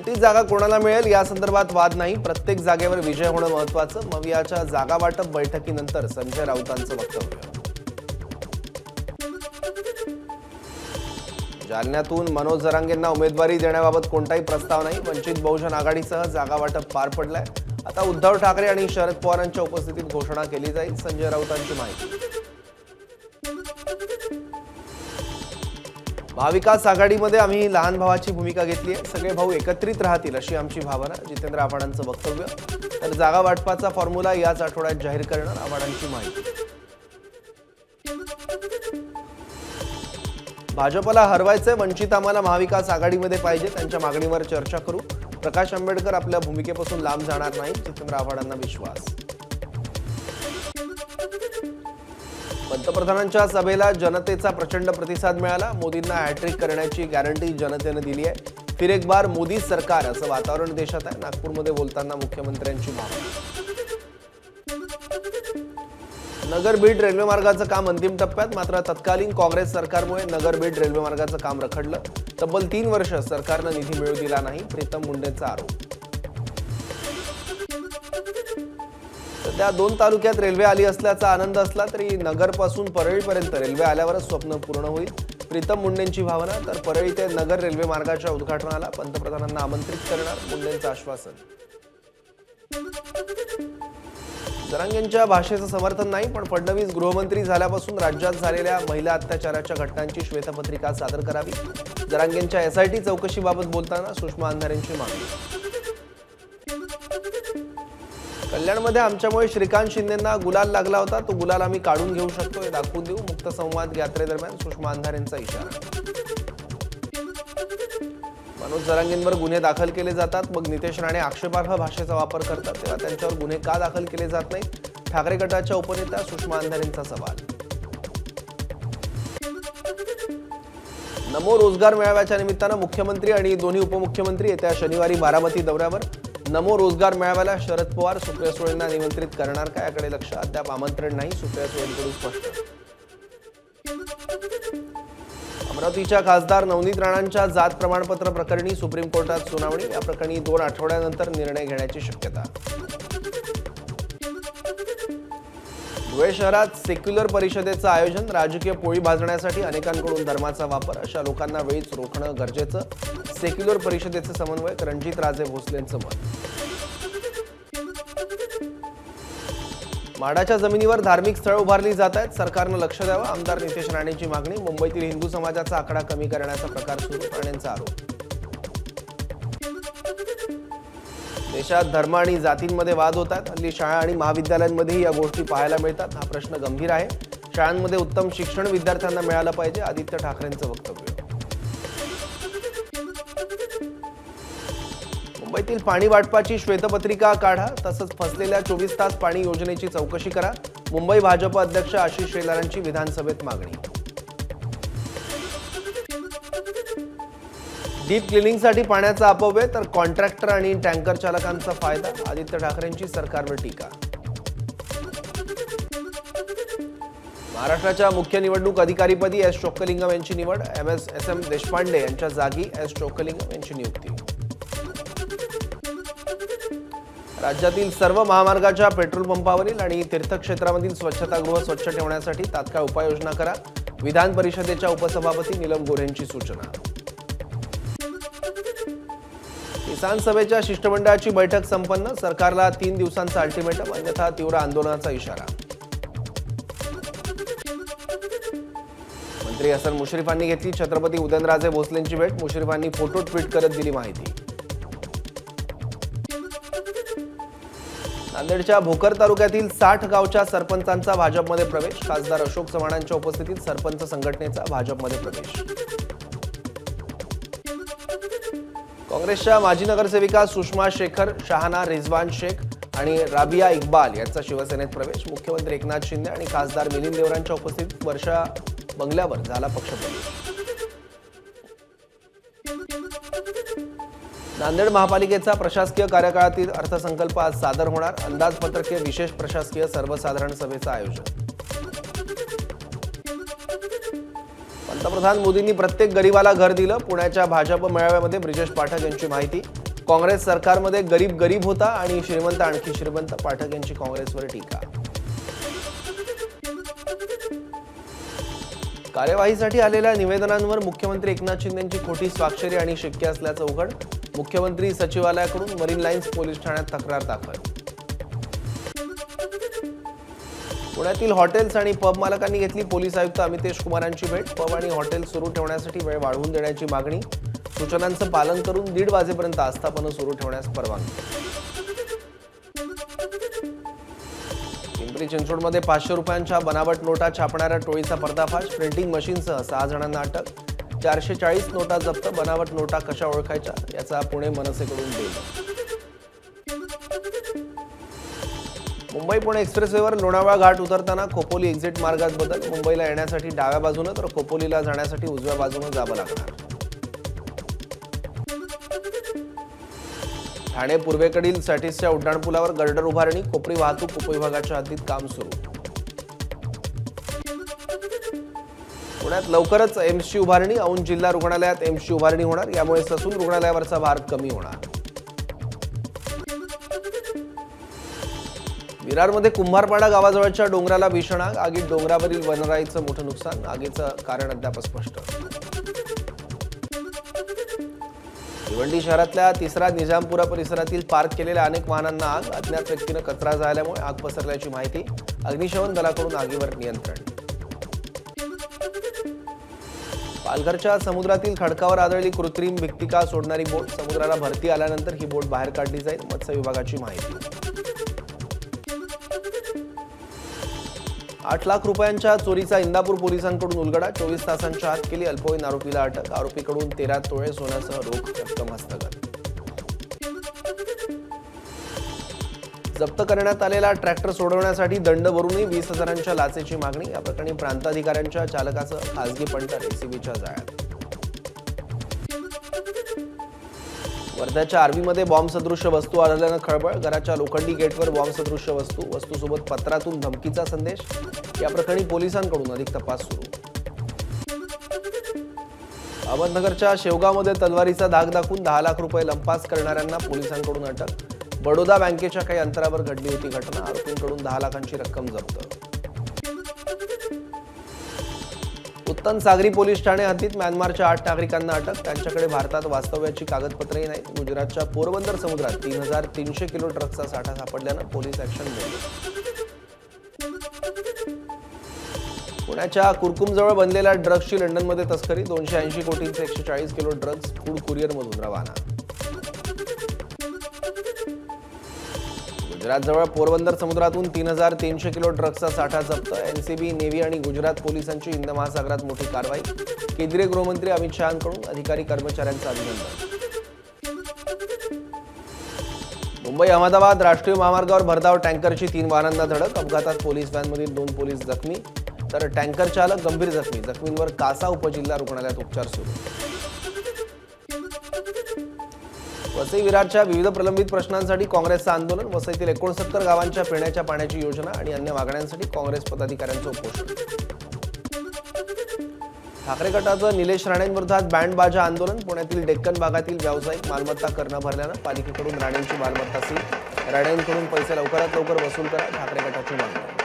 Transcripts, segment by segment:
कोणती जागा कोणाला मिळेल या संदर्भात वाद नाही, प्रत्येक जागेवर विजय होणं महत्त्वाचं, मवियाच्या जागा वाटप बैठकीनंतर संजय राऊतांचं वक्तव्य। जालन्यातून मनोज जरांगेंना उमेदवारी देण्याबाबत कोणताही प्रस्ताव नाही, वंचित बहुजन आघाडीसह जागा वाटप पार पडलंय। आता उद्धव ठाकरे आणि शरद पवारांच्या उपस्थितीत घोषणा केली जाईल, संजय राऊतांची माहिती। महाविकास आघाडीमध्ये आम्ही लहान भावाची भूमिका घेतली आहे, सगळे भाऊ एकत्रित राहतील अशी आमची भावना, जितेंद्र आव्हाडांचं वक्तव्य। तर जागा वाटपाचा फॉर्म्युला याच आठवड्यात जाहीर करणार, आव्हाडांची माहिती। भाजपला हरवायचंय, वंचित आम्हाला महाविकास आघाडीमध्ये पाहिजे, त्यांच्या मागणीवर चर्चा करू। प्रकाश आंबेडकर आपल्या भूमिकेपासून लांब जाणार नाही, जितेंद्र आव्हाडांना विश्वास। पंतप्रधानांच्या सभेला जनतेचा प्रचंड प्रतिसाद मिळाला, मोदींना हॅट्रिक करण्याची गॅरंटी जनतेने दिली आहे। फिर एक बार मोदी सरकार असं वातावरण देशात आहे, नागपूरमध्ये बोलताना मुख्यमंत्र्यांची भावना। नगर बीड रेल्वे मार्गाचं काम अंतिम टप्प्यात, मात्र तत्कालीन काँग्रेस सरकारमुळे नगर बीड रेल्वे मार्गाचं काम रखडलं। तब्बल 3 वर्ष सरकारनं निधी मिळू दिला नाही, प्रीतम मुंडेंचा आरोप। सध्या 2 तालुक्यात रेल्वे आली असल्याचा आनंद असला तरी नगरपासून परळीपर्यंत रेल्वे आल्यावरच स्वप्न पूर्ण होईल, प्रीतम मुंडेंची भावना। तर परळी ते नगर रेल्वे मार्गाच्या उद्घाटनाला पंतप्रधानांना आमंत्रित करणार, मुंडेंचं आश्वासन। जरांगेंच्या भाषेचं समर्थन नाही, पण फडणवीस गृहमंत्री झाल्यापासून राज्यात झालेल्या महिला अत्याचाराच्या घटनांची श्वेतपत्रिका सादर करावी। जरांगेंच्या एसआयटी चौकशीबाबत बोलताना सुषमा अंधारेंची मागणी। कल्याणमध्ये आमच्यामुळे श्रीकांत शिंदेंना गुलाल लागला होता, तो गुलाल आम्ही काढून घेऊ शकतो, हे दाखवून देऊ, मुक्त संवाद यात्रेदरम्यान सुषमा अंधारेंचा इशारा। मनोज जरांगेंवर गुन्हे दाखल केले जातात, मग नितेश राणे आक्षेपार्ह भाषेचा वापर करतात, तेव्हा त्यांच्यावर गुन्हे का दाखल केले जात नाही, ठाकरे गटाच्या उपनेत्या सुषमा अंधारेंचा सवाल। नमो रोजगार मेळाव्याच्या निमित्तानं मुख्यमंत्री आणि दोन्ही उपमुख्यमंत्री येत्या शनिवारी बारामती दौऱ्यावर। नमो रोजगार मेळाव्याला शरद पवार सुप्रिया सुळेंना निमंत्रित करणार का, याकडे लक्ष। अद्याप आमंत्रण नाही, सुप्रिया सुळेंकडून स्पष्ट। अमरावतीच्या खासदार नवनीत राणांच्या जात प्रमाणपत्र प्रकरणी सुप्रीम कोर्टात सुनावणी, या प्रकरणी 2 आठवड्यानंतर निर्णय घेण्याची शक्यता। धुळे शहरात सेक्युलर परिषदेचं आयोजन, राजकीय पोळी भाजण्यासाठी अनेकांकडून धर्माचा वापर, अशा लोकांना वेळीच रोखणं गरजेचं, सेक्युलर परिषदेचे समन्वयक रणजित राजे भोसलेंचं मत। माडाच्या जमिनीवर धार्मिक स्थळ उभारली जात आहेत, सरकारनं लक्ष द्यावं, आमदार नितेश राणेंची मागणी। मुंबईतील हिंदू समाजाचा आकडा कमी करण्याचा प्रकार सुरू, राणेंचा आरोप। देशात धर्म आणि जातींमध्ये वाद होत आहेत, हल्ली शाळा आणि महाविद्यालयांमध्येही या गोष्टी पाहायला मिळतात, हा प्रश्न गंभीर आहे। शाळांमध्ये उत्तम शिक्षण विद्यार्थ्यांना मिळालं पाहिजे, आदित्य ठाकरेंचं वक्तव्य। मुंबईतील पाणी वाटपाची श्वेतपत्रिका काढा, तसंच फसलेल्या 24 तास पाणी योजनेची चौकशी करा, मुंबई भाजप अध्यक्ष आशिष शेलारांची विधानसभेत मागणी। डीप क्लिनिंगसाठी पाण्याचा अपव्यय, तर कॉन्ट्रॅक्टर आणि टँकर चालकांचा फायदा, आदित्य ठाकरेंची सरकारवर टीका। महाराष्ट्राच्या मुख्य निवडणूक अधिकारीपदी एस चोक्कलिंगम यांची निवड, एम देशपांडे यांच्या जागी एस चोक्कलिंगम यांची नियुक्ती। राज्यातील सर्व महामार्गाच्या पेट्रोल पंपावरील आणि तीर्थक्षेत्रामधील स्वच्छतागृह स्वच्छ ठेवण्यासाठी तात्काळ उपाययोजना करा, विधान परिषदेच्या उपसभापती नीलम गोऱ्हेंची सूचना। किसान सभेच्या शिष्टमंडळाची बैठक संपन्न, सरकारला 3 दिवसांचा अल्टिमेटम, अन्यथा तीव्र आंदोलनाचा इशारा। मंत्री हसन मुश्रीफांनी घेतली छत्रपती उदयनराजे भोसलेंची भेट, मुश्रीफांनी फोटो ट्विट करत दिली माहिती। नांदेडच्या भोकर तालुक्यातील 60 गावच्या सरपंचांचा भाजपमध्ये प्रवेश, खासदार अशोक चव्हाणांच्या उपस्थितीत सरपंच संघटनेचा भाजपमध्ये प्रवेश। काँग्रेसच्या माजी नगरसेविका सुषमा शेखर, शहाना रिझवान शेख आणि राबिया इक्बाल यांचा शिवसेनेत प्रवेश, मुख्यमंत्री एकनाथ शिंदे आणि खासदार मिलिंद देवरांच्या उपस्थितीत वर्षा बंगल्यावर झाला पक्षप्रवेश। नांदेड महापालिकेचा प्रशासकीय कार्यकाळातील अर्थसंकल्प आज सादर होणार, अंदाजपत्रकीय विशेष प्रशासकीय सर्वसाधारण सभेचं आयोजन। पंतप्रधान मोदींनी प्रत्येक गरीबाला घर दिलं, पुण्याच्या भाजप मेळाव्यामध्ये ब्रिजेश पाठक यांची माहिती। काँग्रेस सरकारमध्ये गरीब गरीब होता आणि श्रीमंत आणखी श्रीमंत, पाठक यांची काँग्रेसवर टीका. कार्यवाहीसाठी आलेल्या निवेदनांवर मुख्यमंत्री एकनाथ शिंदेंची खोटी स्वाक्षरी आणि शिक्के असल्याचं उघड. मुख्यमंत्री सचिवालयाकडून मरीन लाईन्स पोलीस ठाण्यात तक्रार दाखल. पुण्यातील हॉटेल्स आणि पब मालकांनी घेतली पोलीस आयुक्त अमितेश कुमारांची भेट. पब आणि हॉटेल सुरू ठेवण्यासाठी वेळ वाढवून देण्याची मागणी. सूचनांचं पालन करून 1:30 वाजेपर्यंत आस्थापनं सुरू ठेवण्यास परवानगी. पिंपरी चिंचवडमध्ये 500 रुपयांच्या बनावट नोटा छापणाऱ्या टोळीचा पर्दाफाश. प्रिंटिंग मशीनसह 6 जणांना अटक. 440 नोटा जप्त. बनावट नोटा कशा ओळखायच्या याचा पुणे मनसेकडून बेल. मुंबई पुणे एक्सप्रेसवेवर लोणावळा घाट उतरताना खोपोली एक्झिट मार्गात बदल. मुंबईला येण्यासाठी डाव्या बाजूने तर खोपोलीला जाण्यासाठी उजव्या बाजूने जावं लागणार. ठाणे पूर्वेकडील सॅटिसच्या उड्डाणपुलावर गर्डर उभारणी. कोपरी वाहतूक उपविभागाच्या हद्दीत काम सुरू. पुण्यात लवकरच एम्सची उभारणी. औंध जिल्हा रुग्णालयात एम्सची उभारणी होणार. यामुळे ससून रुग्णालयावरचा भार कमी होणार. विरारमध्ये कुंभारपाडा गावाजवळच्या डोंगराला भीषण आग. आगीत डोंगरावरील वनराईचं मोठं नुकसान. आगीचं कारण अद्याप स्पष्ट. भिवंडी शहरातल्या तिसरा निजामपुरा परिसरातील पार्क केलेल्या अनेक वाहनांना आग. अज्ञात व्यक्तीनं कचरा जाळल्यामुळे आग पसरल्याची माहिती. अग्निशमन दलाकडून आगीवर नियंत्रण. पालघरच्या समुद्रातील खडकावर आढळली कृत्रिम भित्तिका सोडणारी बोट. समुद्राला भरती आल्यानंतर ही बोट बाहेर काढली जाईल, मत्स्य विभागाची माहिती. 8 लाख रुपयांच्या चोरीचा इंदापूर पोलिसांकडून उलगडा. 24 तासांच्या आत केली अल्पवयीन आरोपीला अटक. आरोपीकडून 13 तोळे सोन्यासह रोख रक्कम हस्तगत. जप्त करण्यात आलेला ट्रॅक्टर सोडवण्यासाठी दंड भरूनही 20,000च्या लाचेची मागणी. या प्रकरणी प्रांताधिकाऱ्यांच्या चालकासह खासगी पंटर एसीबीच्या जाळ्यात. वर्ध्याच्या आर्वीमध्ये बॉम्ब सदृश्य वस्तू आढळल्यानं खळबळ. घराच्या लोखंडी गेटवर बॉम्ब सदृश्य वस्तूसोबत पत्रातून धमकीचा संदेश. या प्रकरणी पोलिसांकडून अधिक तपास सुरू. अहमदनगरच्या शेवगावमध्ये तलवारीचा धाक दाखवून 10 लाख रुपये लंपास करणाऱ्यांना पोलिसांकडून अटक. बडोदा बँकेच्या काही अंतरावर घडली होती घटना. आरोपींकडून 10 लाखांची रक्कम जप्त. उत्तन सागरी पोलीस ठाणे हद्दीत म्यानमारच्या 8 नागरिकांना अटक. त्यांच्याकडे भारतात वास्तव्याची कागदपत्रही नाहीत. गुजरातच्या पोरबंदर समुद्रात 3,300 किलो ड्रग्जचा साठा सापडल्यानं पोलीस ऍक्शन घेतली. पुण्याच्या कुरकुमजवळ बनलेल्या ड्रग्जची लंडनमध्ये तस्करी. 280 कोटींचे 140 किलो ड्रग्ज फूड कुरिअरमधून रवाना. गुजरातजवळ पोरबंदर समुद्रातून 3,300 किलो ड्रग्जचा साठा जप्त. एनसीबी, नेव्ही आणि गुजरात पोलिसांची हिंद महासागरात मोठी कारवाई. केंद्रीय गृहमंत्री अमित शहांकडून अधिकारी कर्मचाऱ्यांचं अभिनंदन. मुंबई अहमदाबाद राष्ट्रीय महामार्गावर भरधाव टँकरची 3 वाहनांना धडक. अपघातात पोलीस व्हॅनमधील 2 पोलीस जखमी तर टँकर चालक गंभीर जखमी. जखमींवर कासा उपजिल्हा रुग्णालयात उपचार सुरू. वसई विरारच्या विविध प्रलंबित प्रश्नांसाठी काँग्रेसचं आंदोलन. वसईतील 69 गावांच्या पिण्याच्या पाण्याची योजना आणि अन्य मागण्यांसाठी काँग्रेस पदाधिकाऱ्यांचं उपोषण. ठाकरे गटाचं निलेश राणेंविरोधात बँड बाजा आंदोलन. पुण्यातील डेक्कन भागातील व्यावसायिक मालमत्ता कर न भरल्यानं पालिकेकडून राणेंची मालमत्ता सील. राणेंकडून पैसे लवकरात लवकर वसूल करा, ठाकरे गटाची मागणी.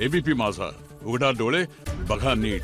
एबीपी माझा, उघडा डोळे बघा नीट.